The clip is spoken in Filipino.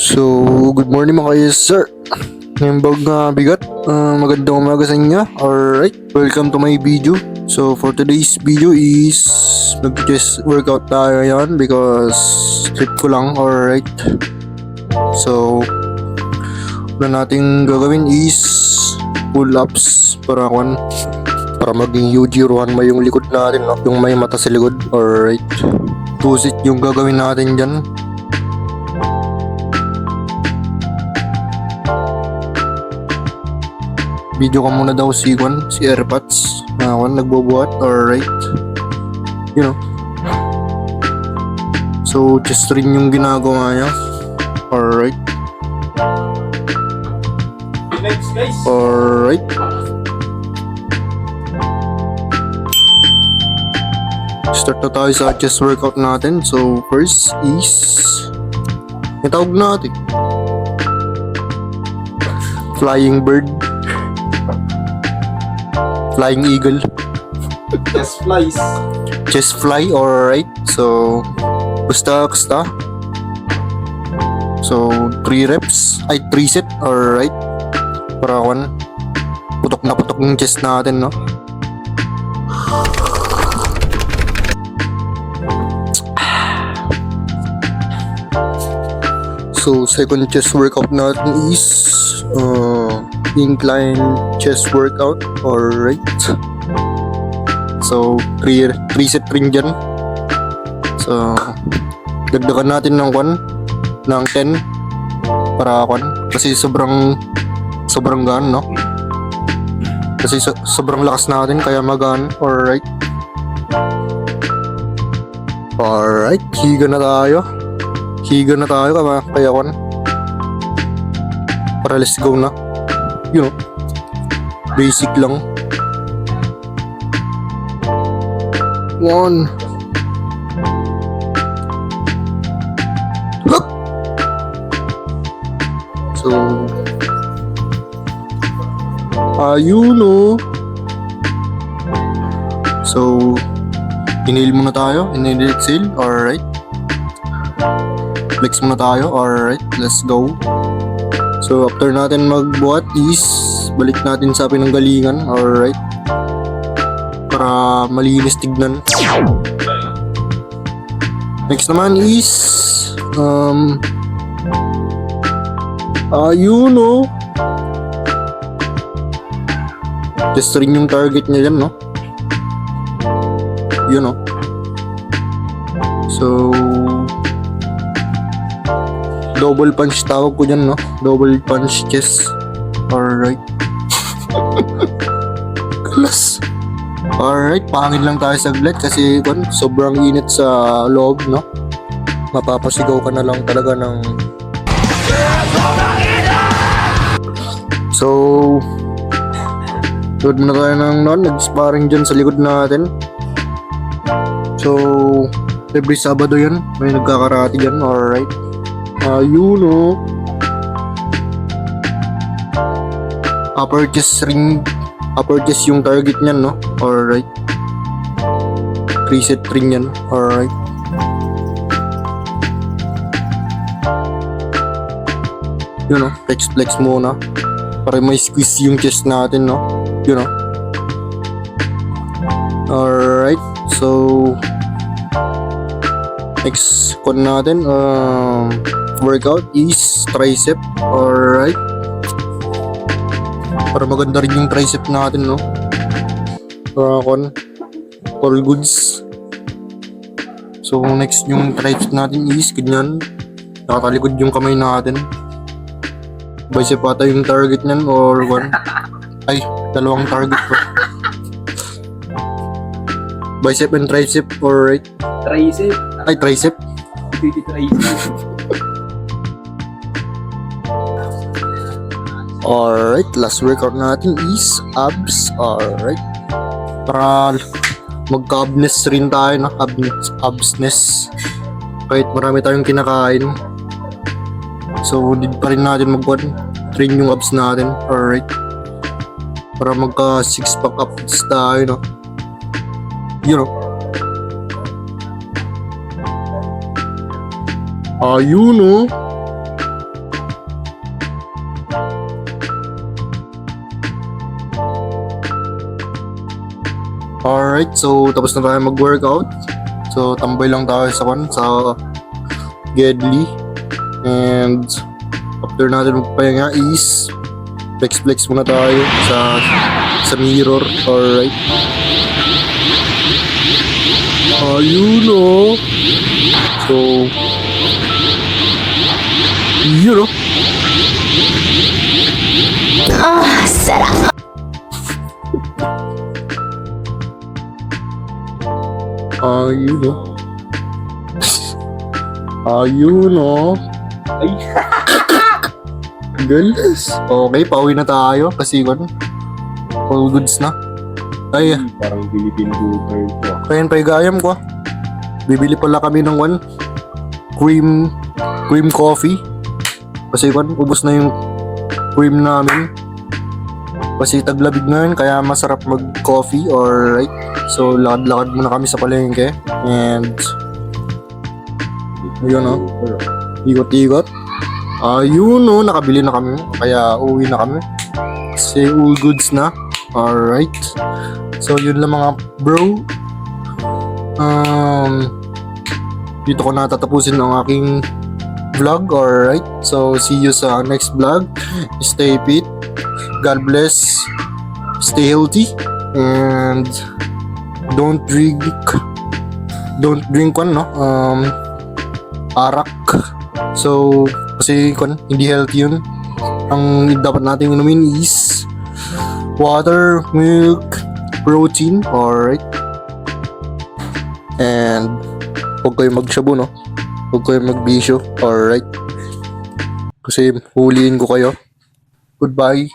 So, good morning mga kayo, sir. Ngayong bag na bigat. Magandang umaga sa inyo. Alright, welcome to my video. So, for today's video is mag-chest workout tayo yan because trip ko lang. Alright. So, una nating gagawin is pull-ups para maging UG Rohan may yung likod natin, no? Yung may mata sa likod. Alright. 2 set yung gagawin natin dyan. Video ka muna daw si AirPods na nagbubuhat. Alright. You know. So, just rin yung ginagawa niya. Alright. Alright. Start na tayo sa chest workout natin. So, first is itawag natin Flying Bird, Flying Eagle, Chest fly. Alright. So, basta. So, 3 reps. 3 set. Alright. Para putok na putok yung chest natin, no? So, second chest workout natin is incline chest workout. Alright. So, 3 set rin dyan. So, dagdagan natin ng 10 para kasi sobrang gaan, no? Kasi sobrang lakas natin kaya magaan. Alright. Alright, higa na tayo kaya para let's go na. You know, basic lang. 1. Hup! So, so, inhale muna tayo. Inhale, exhale. Alright. Flex muna tayo. Alright, let's go. So, after natin magbuhat is balik natin sa pinanggalingan. Alright. Para malinis tignan. Next naman is just rin yung target niya dyan, no? You know. So, double punch tawag ko dyan, no? Double punch chest. Alright. Kalas. Alright, pangin lang tayo saglit kasi sobrang init sa loob, no? Mapapasigaw ka na lang talaga ng... So, load muna tayo ng nag-sparring dyan sa likod natin. So, every Sabado yan, may nagkakarati dyan. Alright. Upper chest yung target niyan, no? Alright. 3 set ring yan. Alright. You know, flex muna para may squeeze yung chest natin, no? You know. Alright. So, next natin workout is tricep. Alright. Para maganda rin yung tricep natin, no? Para all goods. So, next yung tricep natin is ganyan. Nakatalikod yung kamay natin. Bicep ata yung target nyan or dalawang target pa. Bicep and tricep. Alright. Tricep. Tricep. Alright, last workout natin is abs. Alright. Para magka-abness rin tayo, no? Absness. Kahit marami tayong kinakain. So, need pa rin natin train yung abs natin. Alright. Para magka 6-pack abs tayo, no? You know. Alright, so tapos na tayo mag-workout. So tambay lang tayo sa Gedli. And after natin magpahinga is flex muna tayo sa mirror. Alright. Ayun o. So yun o. Sarap. Ayun o. Ayun o. Ay, Galas. Okay, pauwi na tayo kasi all goods na. Ay, parang Philippine Goober ko. ayun pa yung ko. Bibili pala kami ng cream coffee. Kasi ubos na yung cream namin. Kasi taglamig ngayon kaya masarap mag-coffee. Alright. So lakad-lakad muna kami sa palengke. And ayun o. Ikot-ikot. Ayun o. Nakabili na kami. Kaya uwi na kami. Kasi all goods na. Alright. So yun lang mga bro. Dito ko na tatapusin ang aking vlog. Alright. So see you sa next vlog. Stay fit. God bless. Stay healthy. And don't drink arak. So kasi hindi healthy yun. Ang dapat nating inumin is water, milk, protein. Alright. And huwag kayo magshabu, no? Huwag kayo magbisyo. Alright. Kasi huliin ko kayo. Goodbye.